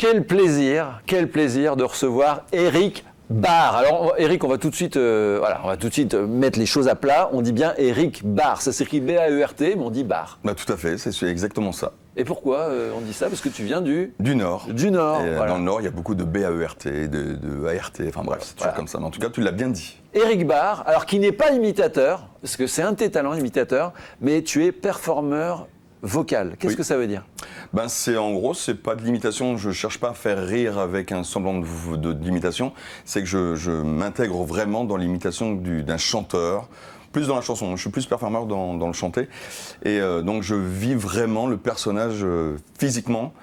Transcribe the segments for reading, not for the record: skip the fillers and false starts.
quel plaisir de recevoir Eric Bard. Alors Eric, on va tout de suite, mettre les choses à plat. On dit bien Eric Bard. Ça s'écrit B-A-E-R-T, mais on dit Bard. Bah, tout à fait, c'est exactement ça. Et pourquoi on dit ça? Parce que tu viens du Nord. Du Nord. Et voilà. dans le Nord, il y a beaucoup de B-A-E-R-T, de A-R-T, enfin bref, c'est toujours comme ça. Mais en tout cas, tu l'as bien dit. Eric Bard, alors qui n'est pas imitateur, parce que c'est un de tes talents, imitateur, mais tu es performeur vocal. Qu'est-ce que ça veut dire? Ben en gros, c'est pas de l'imitation. Je cherche pas à faire rire avec un semblant d'imitation. C'est que je m'intègre vraiment dans l'imitation d'un chanteur. Plus dans la chanson, je suis plus performeur dans le chanter. Et donc je vis vraiment le personnage physiquement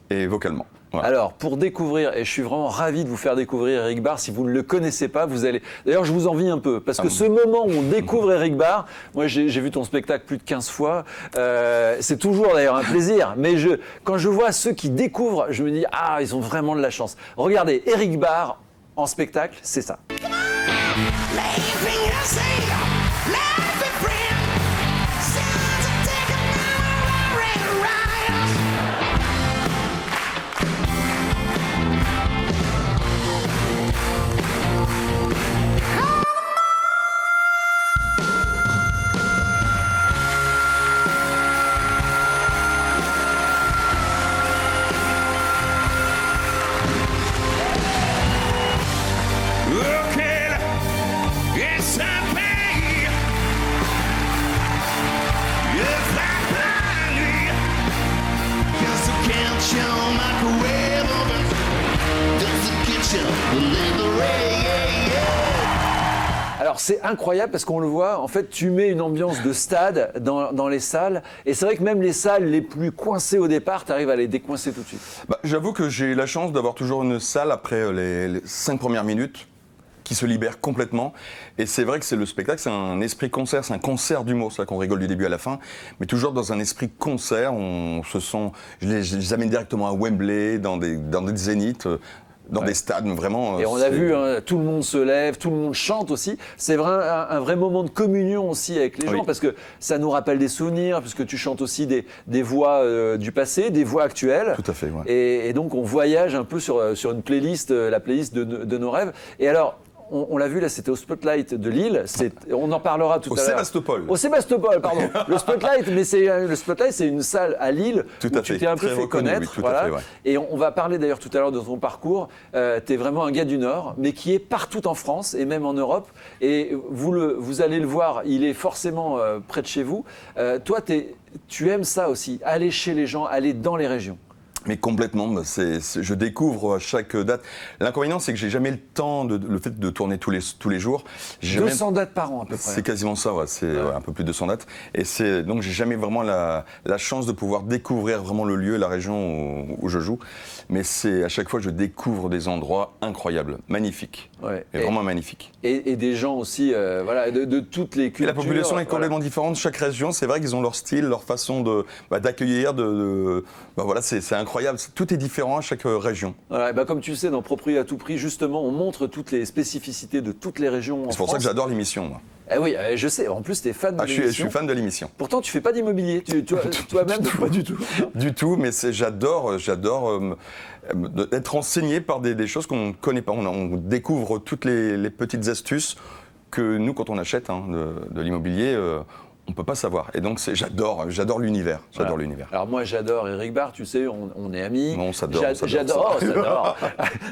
et vocalement. Voilà. Alors, pour découvrir, et je suis vraiment ravi de vous faire découvrir Eric Bard, si vous ne le connaissez pas, vous allez... D'ailleurs, je vous envie un peu, parce que ce moment où on découvre Eric Bard, moi j'ai vu ton spectacle plus de 15 fois, c'est toujours d'ailleurs un plaisir, mais quand je vois ceux qui découvrent, je me dis, ah, ils ont vraiment de la chance. Regardez, Eric Bard en spectacle, c'est ça. Alors c'est incroyable parce qu'on le voit, en fait tu mets une ambiance de stade dans les salles et c'est vrai que même les salles les plus coincées au départ, tu arrives à les décoincer tout de suite. Bah, j'avoue que j'ai la chance d'avoir toujours une salle après les 5 premières minutes qui se libère complètement. Et c'est vrai que c'est le spectacle, c'est un esprit concert, c'est un concert d'humour, c'est là qu'on rigole du début à la fin, mais toujours dans un esprit concert, on se sent, je les amène directement à Wembley, dans des zéniths, dans des stades, vraiment. Et on a vu, hein, tout le monde se lève, tout le monde chante aussi. C'est vrai, un vrai moment de communion aussi avec les gens, parce que ça nous rappelle des souvenirs, puisque tu chantes aussi des voix du passé, des voix actuelles. Tout à fait, ouais. Et donc on voyage un peu sur une playlist, la playlist de nos rêves. Et alors, on l'a vu là, c'était au Spotlight de Lille. On en parlera tout à l'heure. Au Sébastopol. Au Sébastopol, pardon. Le Spotlight, mais le Spotlight, c'est une salle à Lille où tu t'es un peu fait connaître. Oui, voilà. Et on va parler d'ailleurs tout à l'heure de ton parcours. Tu es vraiment un gars du Nord, mais qui est partout en France et même en Europe. Et vous allez le voir, il est forcément près de chez vous. Toi, tu aimes ça aussi, aller chez les gens, aller dans les régions. Mais complètement, je découvre à chaque date. L'inconvénient, c'est que j'ai jamais le temps, le fait de tourner tous les jours. 200 dates par an à peu près. C'est quasiment ça, ouais, c'est un peu plus de 200 dates. Et donc j'ai jamais vraiment la chance de pouvoir découvrir vraiment le lieu, la région où je joue. Mais à chaque fois, je découvre des endroits incroyables, magnifiques. Ouais. Et vraiment magnifiques. Et des gens aussi, de toutes les cultures. Et la population est complètement différente. Chaque région, c'est vrai qu'ils ont leur style, leur façon d'accueillir, voilà, c'est incroyable. Tout est différent à chaque région. Voilà, comme tu le sais, dans Proprio à tout prix, justement, on montre toutes les spécificités de toutes les régions en France. C'est pour ça que j'adore l'émission, moi. Eh oui, je sais. En plus, tu es fan de l'émission. Je suis fan de l'émission. Pourtant, tu fais pas d'immobilier. Toi-même, pas du tout. Du tout, mais j'adore être enseigné par des choses qu'on ne connaît pas. On découvre toutes les petites astuces que nous, quand on achète de l'immobilier, on peut pas savoir. Et donc j'adore l'univers. J'adore l'univers. Alors moi j'adore Eric Bard, tu sais, on est amis. Non, on s'adore. J'adore.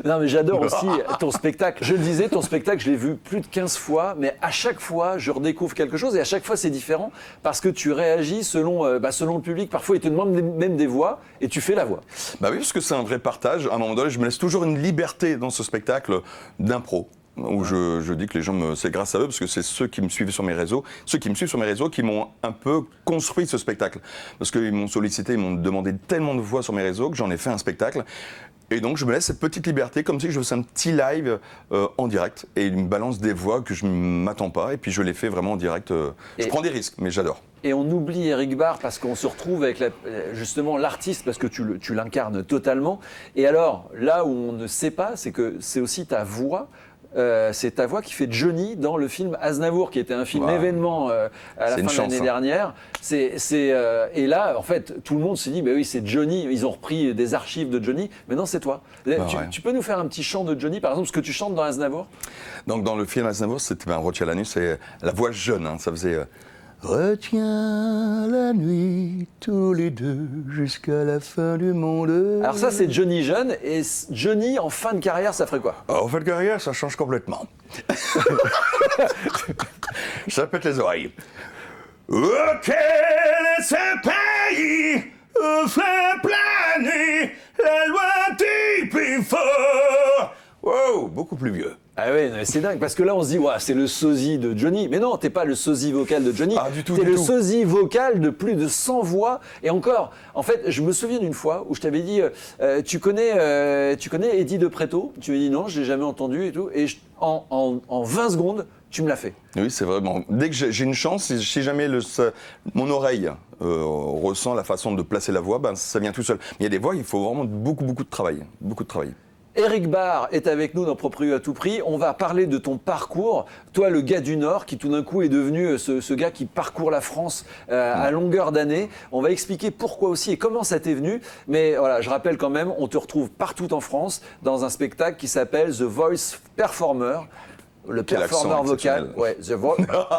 Non mais j'adore aussi ton spectacle. Je le disais, ton spectacle, je l'ai vu plus de 15 fois, mais à chaque fois je redécouvre quelque chose et à chaque fois c'est différent parce que tu réagis selon le public. Parfois ils te demandent même des voix et tu fais la voix. Bah oui, parce que c'est un vrai partage. À un moment donné, je me laisse toujours une liberté dans ce spectacle d'impro. Où je dis que les gens, c'est grâce à eux, parce que c'est ceux qui me suivent sur mes réseaux, qui m'ont un peu construit ce spectacle. Parce qu'ils m'ont sollicité, ils m'ont demandé tellement de voix sur mes réseaux que j'en ai fait un spectacle. Et donc je me laisse cette petite liberté, comme si je faisais un petit live en direct. Et ils me balancent des voix que je ne m'attends pas, et puis je les fais vraiment en direct. Je prends des risques, mais j'adore. Et on oublie Eric Bard parce qu'on se retrouve avec justement l'artiste, parce que tu l'incarnes totalement. Et alors, là où on ne sait pas, c'est que c'est aussi ta voix. c'est ta voix qui fait Johnny dans le film Aznavour, qui était un film Wow. événement à la fin de l'année dernière. Et là, en fait, tout le monde se dit, bah oui, c'est Johnny. Ils ont repris des archives de Johnny, mais non, c'est toi. Tu peux nous faire un petit chant de Johnny, par exemple, ce que tu chantes dans Aznavour? Donc dans le film Aznavour, c'était Retiens la nuit, c'est la voix jeune, hein, ça faisait Retiens la nuit tous les deux jusqu'à la fin du monde. Alors ça, c'est Johnny jeune, et Johnny en fin de carrière, ça ferait quoi? En fin de carrière, ça change complètement. Ça pète les oreilles. Ok, ce pays fait planer la loi du plus fort. Wow, beaucoup plus vieux. Ah oui, mais c'est dingue, parce que là on se dit, ouais, c'est le sosie de Johnny. Mais non, t'es pas le sosie vocal de Johnny. Ah, du tout, t'es du le tout. sosie vocal de plus de 100 voix. Et encore, en fait, je me souviens d'une fois où je t'avais dit, tu connais Eddie de Pretto? Tu m'as dit non, je l'ai jamais entendu et tout. Et en 20 secondes, tu me l'as fait. Oui, c'est vraiment. Dès que j'ai une chance, si jamais mon oreille ressent la façon de placer la voix, ben, ça vient tout seul. Mais il y a des voix, il faut vraiment beaucoup de travail. Beaucoup de travail. Éric Barre est avec nous dans Propre à tout prix. On va parler de ton parcours. Toi, le gars du Nord, qui tout d'un coup est devenu ce gars qui parcourt la France à longueur d'année. On va expliquer pourquoi aussi et comment ça t'est venu. Mais voilà, je rappelle quand même, on te retrouve partout en France dans un spectacle qui s'appelle The Voice Performer. Le Quel performer accent vocal. exceptionnel. Ouais, The Voice.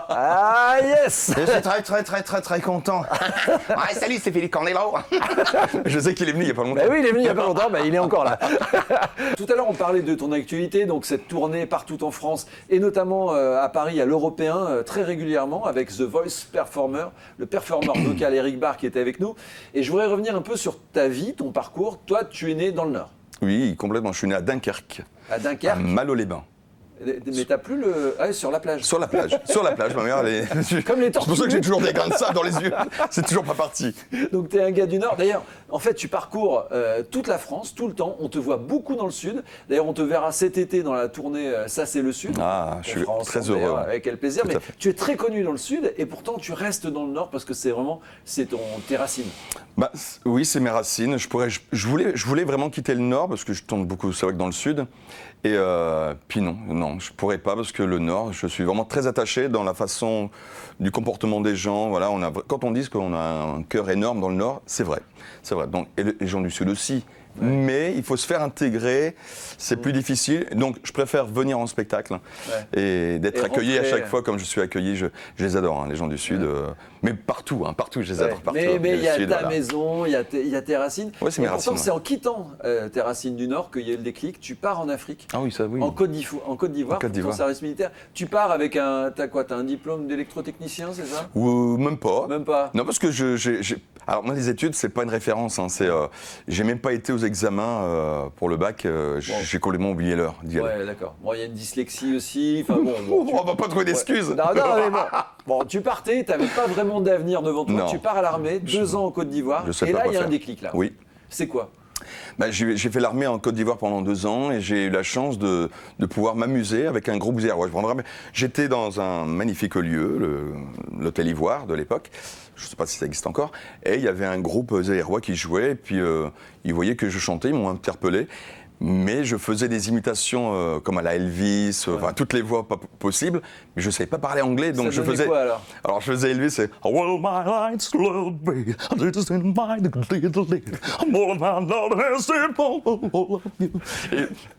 Ah yes! Je suis très content. Ouais, salut, c'est Philippe Cornello. Je sais qu'il est venu il y a pas longtemps. Ben oui, il est venu il n'y a pas longtemps, ben il est encore là. Tout à l'heure, on parlait de ton actualité, donc cette tournée partout en France, et notamment à Paris, à l'Européen, très régulièrement, avec The Voice Performer, le performeur vocal Éric Barre qui était avec nous. Et je voudrais revenir un peu sur ta vie, ton parcours. Toi, tu es né dans le Nord, Oui, complètement. Je suis né à Dunkerque, à à Dunkerque. Malo-les-Bains. Mais t'as plus le... Ah, sur la plage. Sur la plage, ma mère, elle est... Comme les C'est pour ça que tortues. j'ai toujours des grains de sable dans les yeux. C'est toujours pas parti. Donc tu es un gars du Nord. D'ailleurs, en fait, tu parcours toute la France, tout le temps. On te voit beaucoup dans le Sud. D'ailleurs, on te verra cet été dans la tournée Ça c'est le Sud. Ah, je suis On fera très ensemble, heureux. d'ailleurs, avec quel plaisir. Tout Mais à fait. tu es très connu dans le Sud et pourtant tu restes dans le Nord parce que c'est tes racines. Bah, oui, c'est mes racines. Je voulais vraiment quitter le Nord parce que je tourne beaucoup, c'est vrai que dans le Sud. Et puis non, je pourrais pas parce que le Nord, je suis vraiment très attaché dans la façon du comportement des gens. Voilà, quand on dit qu'on a un cœur énorme dans le Nord, c'est vrai. Donc, et les gens du Sud aussi. Ouais. Mais il faut se faire intégrer, c'est plus difficile. Donc je préfère venir en spectacle et d'être accueilli à chaque fois comme je suis accueilli. Je les adore, hein, les gens du Sud. Mais partout, je les adore partout. Mais il y a ta maison, il y a tes racines. Ouais, c'est mes racines. Pourtant, c'est en quittant tes racines du Nord qu'il y a eu le déclic. Tu pars en Afrique. Ah oui, ça oui. En Côte d'Ivoire, pour ton service militaire. Tu pars avec t'as un diplôme d'électrotechnicien, c'est ça? Ou même pas. Même pas. Non, parce que alors moi les études c'est pas une référence. Hein, j'ai même pas été aux examens pour le bac. J'ai complètement oublié l'heure d'y aller. Ouais, d'accord. Bon, il y a une dyslexie aussi. Enfin bon. On va pas trouver d'excuses. Non, mais bon, tu partais, tu n'avais pas vraiment d'avenir devant toi. Non. Tu pars à l'armée, 2 ans en Côte d'Ivoire. Et là, il y a un déclic là. Oui. C'est quoi? J'ai fait l'armée en Côte d'Ivoire pendant 2 ans et j'ai eu la chance de pouvoir m'amuser avec un groupe zérois. J'étais dans un magnifique lieu, l'hôtel Ivoire de l'époque. Je ne sais pas si ça existe encore. Et il y avait un groupe zérois qui jouait. Et puis ils voyaient que je chantais, ils m'ont interpellé. Mais je faisais des imitations comme à la Elvis, enfin toutes les voix possibles, mais je ne savais pas parler anglais, donc je faisais. Quoi, alors je faisais Elvis, c'est Well, my lights will be just in my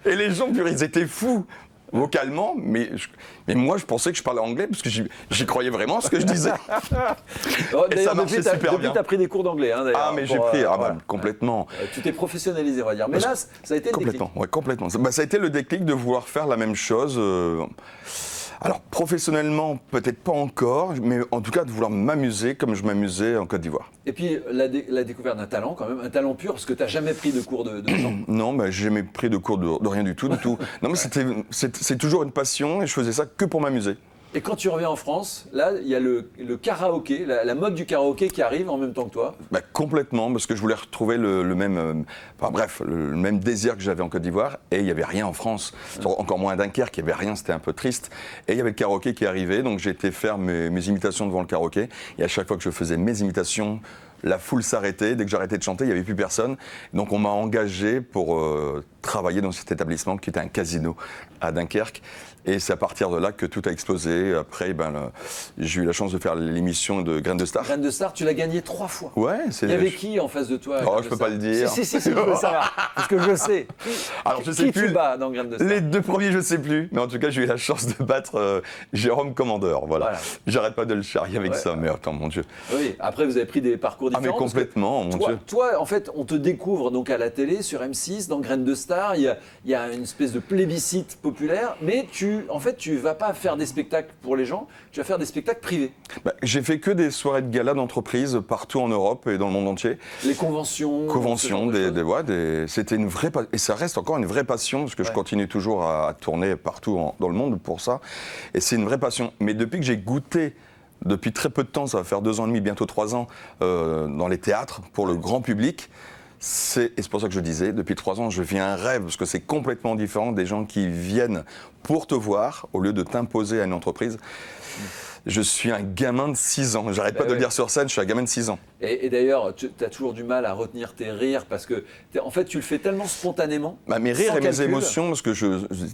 et les gens, ils étaient fous vocalement, mais moi je pensais que je parlais anglais parce que j'y croyais vraiment ce que je disais. Et ça marchait super bien. Depuis, tu as pris des cours d'anglais, hein, d'ailleurs. Ah, mais j'ai pris, complètement. Tu t'es professionnalisé, on va dire. Mais là, ça a été le déclic. Complètement. Ça a été le déclic de vouloir faire la même chose. Alors, professionnellement, peut-être pas encore, mais en tout cas de vouloir m'amuser comme je m'amusais en Côte d'Ivoire. Et puis, la découverte d'un talent, quand même, un talent pur, parce que tu n'as jamais pris de cours de chant. Non, j'ai jamais pris de cours de rien du tout. Non, mais c'est toujours une passion et je faisais ça que pour m'amuser. Et quand tu reviens en France, là, il y a le karaoké, la mode du karaoké qui arrive en même temps que toi. Complètement, parce que je voulais retrouver le même, le même désir que j'avais en Côte d'Ivoire, et il n'y avait rien en France, encore moins à Dunkerque, il n'y avait rien, c'était un peu triste. Et il y avait le karaoké qui arrivait, donc j'ai été faire mes imitations devant le karaoké, et à chaque fois que je faisais mes imitations, la foule s'arrêtait, dès que j'arrêtais de chanter, il n'y avait plus personne. Donc on m'a engagé pour travaillé dans cet établissement qui était un casino à Dunkerque. Et c'est à partir de là que tout a explosé. Après, j'ai eu la chance de faire l'émission de Graines de Star. Graines de Star, tu l'as gagné 3 fois. Ouais, Il y avait qui en face de toi? Oh, je peux pas le dire. Si, je veux savoir. Parce que je sais. Alors, je sais Qui plus. tu bats dans Graines de Star? Les 2 premiers, je sais plus. Mais en tout cas, j'ai eu la chance de battre Jérôme Commandeur. Voilà. J'arrête pas de le charrier avec ça. Mais attends, mon Dieu. Oui, après, vous avez pris des parcours différents. Ah, mais complètement, mon Dieu. Toi, en fait, on te découvre donc à la télé, sur M6, dans Graines de Star. Il y a une espèce de plébiscite populaire. Mais tu vas pas faire des spectacles pour les gens, tu vas faire des spectacles privés. J'ai fait que des soirées de gala d'entreprise partout en Europe et dans le monde entier. Les conventions. C'était une vraie et ça reste encore une vraie passion parce que je continue toujours à tourner partout dans le monde pour ça. Et c'est une vraie passion. Mais depuis que j'ai goûté, depuis très peu de temps, ça va faire 2 ans et demi, bientôt 3 ans, dans les théâtres pour le grand public. Et c'est pour ça que je disais, depuis 3 ans, je vis un rêve, parce que c'est complètement différent des gens qui viennent pour te voir, au lieu de t'imposer à une entreprise. Je suis un gamin de 6 ans, j'arrête pas de le dire sur scène, je suis un gamin de 6 ans. Et d'ailleurs, tu as toujours du mal à retenir tes rires, parce que en fait, tu le fais tellement spontanément. Mes rires et mes émotions, parce que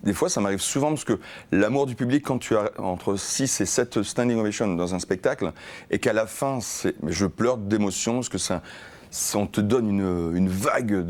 des fois, ça m'arrive souvent, parce que l'amour du public, quand tu as entre 6 et 7 standing ovations dans un spectacle, et qu'à la fin, je pleure d'émotion, parce que on te donne une vague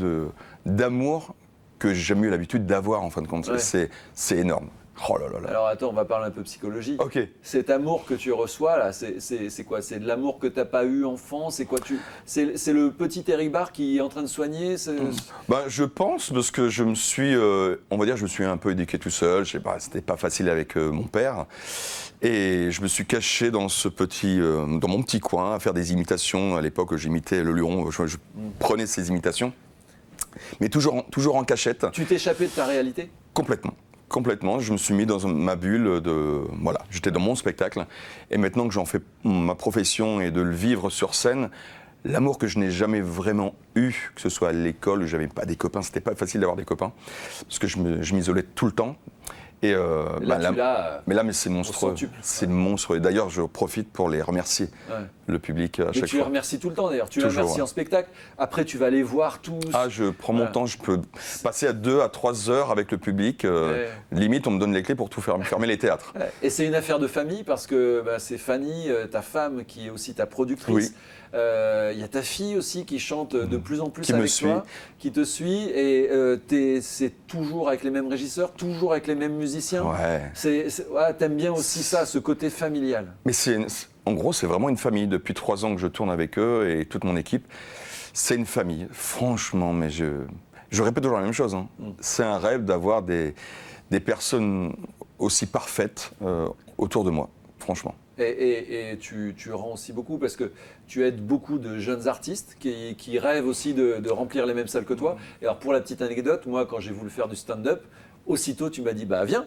d'amour que j'ai jamais eu l'habitude d'avoir en fin de compte. Ouais. C'est énorme. Oh là là là. Alors attends, on va parler un peu psychologie. Ok. Cet amour que tu reçois là, c'est quoi? C'est de l'amour que tu n'as pas eu enfant? C'est quoi? C'est le petit Eric Barr qui est en train de soigner? Je pense, parce que je me suis, on va dire, je me suis un peu éduqué tout seul. Je sais pas, c'était pas facile avec mon père. Et je me suis caché dans dans mon petit coin à faire des imitations. À l'époque, j'imitais le Luron, je prenais ces imitations. Mais toujours en cachette. Tu t'échappais de ta réalité? Complètement, je me suis mis dans ma bulle j'étais dans mon spectacle et maintenant que j'en fais ma profession et de le vivre sur scène, l'amour que je n'ai jamais vraiment eu, que ce soit à l'école où j'avais pas des copains, c'était pas facile d'avoir des copains parce que je m'isolais tout le temps. Et mais c'est monstrueux. C'est monstrueux. D'ailleurs, je profite pour les remercier, le public, à chaque fois. Tu les remercies tout le temps, d'ailleurs. Tu les remercies en spectacle. Après, tu vas les voir tous. Ah, je prends mon temps. Je peux passer à 2 à 3 heures avec le public. Limite, on me donne les clés pour tout fermer les théâtres. Et c'est une affaire de famille parce que c'est Fanny, ta femme, qui est aussi ta productrice. Oui. Il y a ta fille aussi qui chante de plus en plus avec toi, qui te suit, et c'est toujours avec les mêmes régisseurs, toujours avec les mêmes musiciens. Ouais. T'aimes bien aussi ça, ce côté familial. Mais en gros, c'est vraiment une famille. Depuis 3 ans que je tourne avec eux et toute mon équipe, c'est une famille. Franchement, mais je répète toujours la même chose. C'est un rêve d'avoir des personnes aussi parfaites autour de moi, franchement. Et tu rends aussi beaucoup parce que tu aides beaucoup de jeunes artistes qui rêvent aussi de remplir les mêmes salles que toi. Et alors pour la petite anecdote, moi quand j'ai voulu faire du stand-up, aussitôt tu m'as dit viens,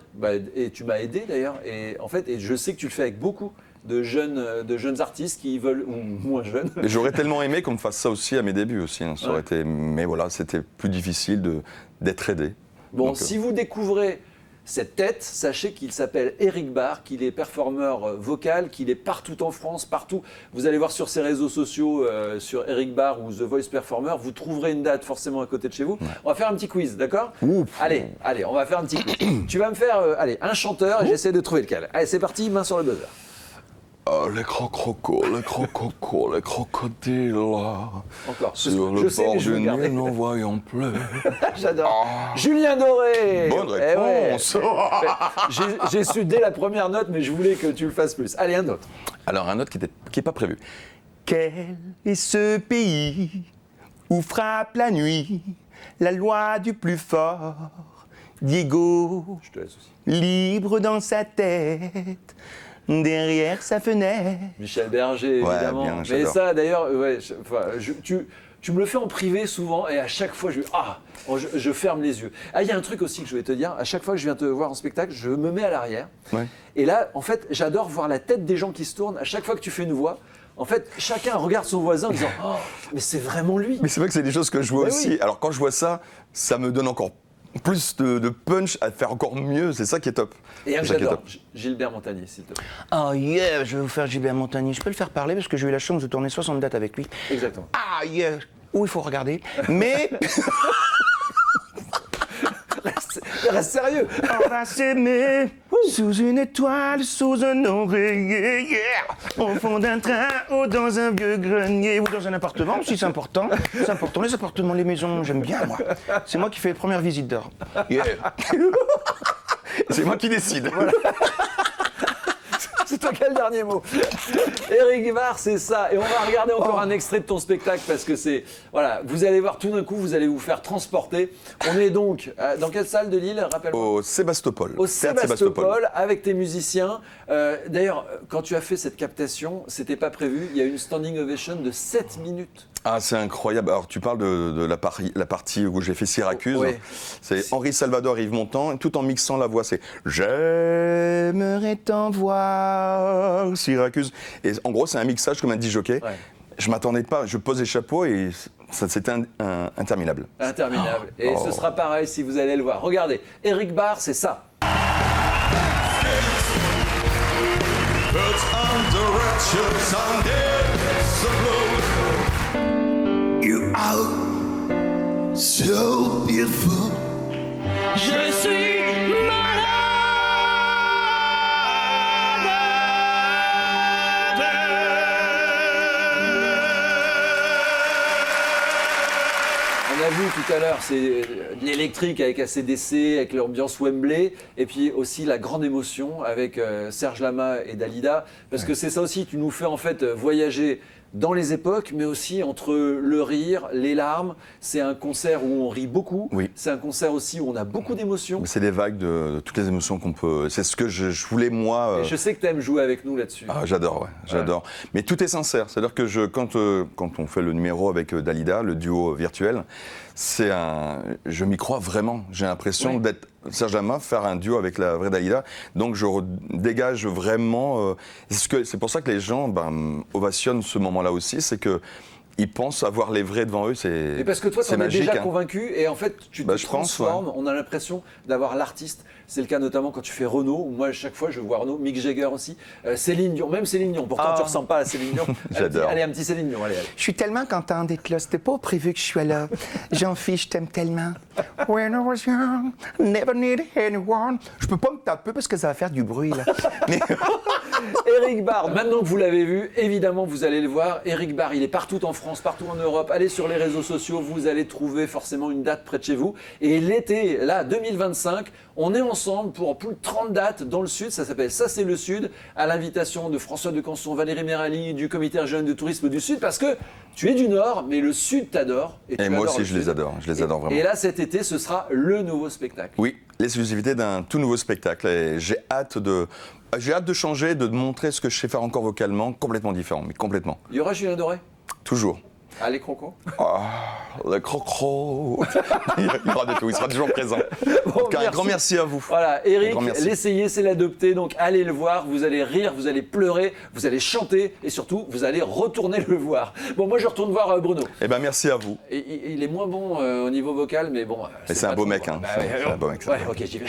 et tu m'as aidé d'ailleurs. Et en fait, et je sais que tu le fais avec beaucoup de jeunes artistes qui veulent, ou moins jeunes. Et j'aurais tellement aimé qu'on me fasse ça aussi à mes débuts aussi. Ça aurait été, mais voilà, c'était plus difficile d'être aidé. Bon, si vous découvrez cette tête, sachez qu'il s'appelle Eric Barr, qu'il est performeur vocal, qu'il est partout en France, partout. Vous allez voir sur ses réseaux sociaux, sur Eric Barr ou The Voice Performer, vous trouverez une date forcément à côté de chez vous. Ouais. On va faire un petit quiz, d'accord ? Allez, on va faire un petit quiz. Tu vas me faire un chanteur et j'essaie de trouver lequel. Allez, c'est parti, main sur le buzzer. Les crocodiles, Encore. Sur le bord du Nil, n'en voyons plus. J'adore. Julien Doré. Bonne réponse. J'ai su dès la première note, mais je voulais que tu le fasses plus. Allez, un autre. Alors, un autre qui n'est pas prévu. Quel est ce pays où frappe la nuit la loi du plus fort? Diego, je te laisse aussi. Libre dans sa tête, derrière sa fenêtre. Michel Berger, évidemment. Bien, mais ça, d'ailleurs, tu me le fais en privé souvent, et à chaque fois, je ferme les yeux. Il y a un truc aussi que je vais te dire. À chaque fois que je viens te voir en spectacle, je me mets à l'arrière. Ouais. Et là, en fait, j'adore voir la tête des gens qui se tournent. À chaque fois que tu fais une voix, en fait, chacun regarde son voisin en disant « Oh, mais c'est vraiment lui !» Mais c'est vrai que c'est des choses que je vois aussi. Oui. Alors, quand je vois ça, ça me donne encore plus de punch à faire encore mieux, c'est ça qui est top. Et j'adore, Gilbert Montagnier, s'il te plaît. Oh yeah, je vais vous faire Gilbert Montagnier. Je peux le faire parler parce que j'ai eu la chance de tourner 60 dates avec lui. Exactement. Ah yeah, où il faut regarder. Mais Reste sérieux. On va s'aimer sous une étoile, sous un oreiller, au fond d'un train ou dans un vieux grenier ou dans un appartement aussi, c'est important. C'est important, les appartements, les maisons, j'aime bien moi. C'est moi qui fais les premières visites d'heure. Yeah. C'est moi qui décide. Voilà. C'est toi qui as le dernier mot. Éric Barre, c'est ça. Et on va regarder encore un extrait de ton spectacle parce que c'est... Voilà, vous allez voir tout d'un coup, vous allez vous faire transporter. On est donc dans quelle salle de Lille, rappelle-moi? Au Sébastopol. Au Sébastopol, avec tes musiciens. D'ailleurs, quand tu as fait cette captation, c'était pas prévu. Il y a eu une standing ovation de 7 minutes. Ah, c'est incroyable. Alors, tu parles de la partie où j'ai fait Syracuse. Oui. C'est Henri Salvador, Yves Montand, tout en mixant la voix. C'est « J'aimerais t'en voir, Syracuse ». Et en gros, c'est un mixage comme un disjockey. Ouais. Je m'attendais pas, je pose les chapeaux et c'était interminable. Interminable. Et ce sera pareil si vous allez le voir. Regardez, Éric Barre, c'est ça. You are so beautiful. Je suis On a vu tout à l'heure, c'est de l'électrique avec AC/DC, avec l'ambiance Wembley, et puis aussi la grande émotion avec Serge Lama et Dalida, parce que c'est ça aussi, tu nous fais en fait voyager dans les époques, mais aussi entre le rire, les larmes. C'est un concert où on rit beaucoup, Oui. c'est un concert aussi où on a beaucoup d'émotions. C'est des vagues de toutes les émotions qu'on peut... C'est ce que je voulais, moi... Et je sais que tu aimes jouer avec nous là-dessus. Ah, j'adore, ouais, j'adore. Mais tout est sincère. C'est-à-dire que quand on fait le numéro avec Dalida, le duo virtuel, je m'y crois vraiment. J'ai l'impression d'être Serge Lama, faire un duo avec la vraie Dalida. Donc je dégage vraiment... c'est pour ça que les gens ovationnent ce moment-là aussi, c'est que ils pensent avoir les vrais devant eux, Et parce que toi, tu en es magique, déjà hein. convaincu, et en fait, tu te Je pense, transformes. On a l'impression d'avoir l'artiste. C'est le cas notamment quand tu fais Renaud. Moi, à chaque fois, je vois Renaud, Mick Jagger aussi, Céline Dion, même Céline Dion. Pourtant, tu ressembles pas à Céline Dion. J'adore. Allez, un petit Céline Dion, allez. Je suis tellement contente d'être là. C'était pas prévu que je sois là. Jean-Philippe, je t'aime tellement. When I was young, never needed anyone. Je peux pas me taper parce que ça va faire du bruit, là. Mais... Éric Barre, maintenant que vous l'avez vu, évidemment, vous allez le voir. Éric Barre, il est partout en France, partout en Europe. Allez sur les réseaux sociaux, vous allez trouver forcément une date près de chez vous. Et l'été, là, 2025, on est ensemble pour plus de 30 dates dans le Sud. Ça s'appelle Ça, c'est le Sud, à l'invitation de François de Canson, Valérie Mérali, du Comité régional de tourisme du Sud, parce que tu es du Nord, mais le Sud t'adore. Et moi aussi, je les adore vraiment. Et là, cet été, ce sera le nouveau spectacle. Oui, l'exclusivité d'un tout nouveau spectacle. Et j'ai hâte de changer, de montrer ce que je sais faire encore vocalement, complètement différent, mais complètement. Il y aura Julien Doré? Toujours. Allez, Croco. Le crocro. Il y aura de tout, il sera toujours présent. Bon, En tout cas, un grand merci à vous. Voilà, Éric, Un grand merci. l'essayer, c'est l'adopter. Donc allez le voir, vous allez rire, vous allez pleurer, vous allez chanter et surtout, vous allez retourner le voir. Bon, moi je retourne voir Bruno. Eh ben merci à vous. Et, il est moins bon au niveau vocal, mais bon. Et c'est un pas beau trop, mec, quoi. hein. Bah, C'est un beau mec. Ouais, ok, j'y vais.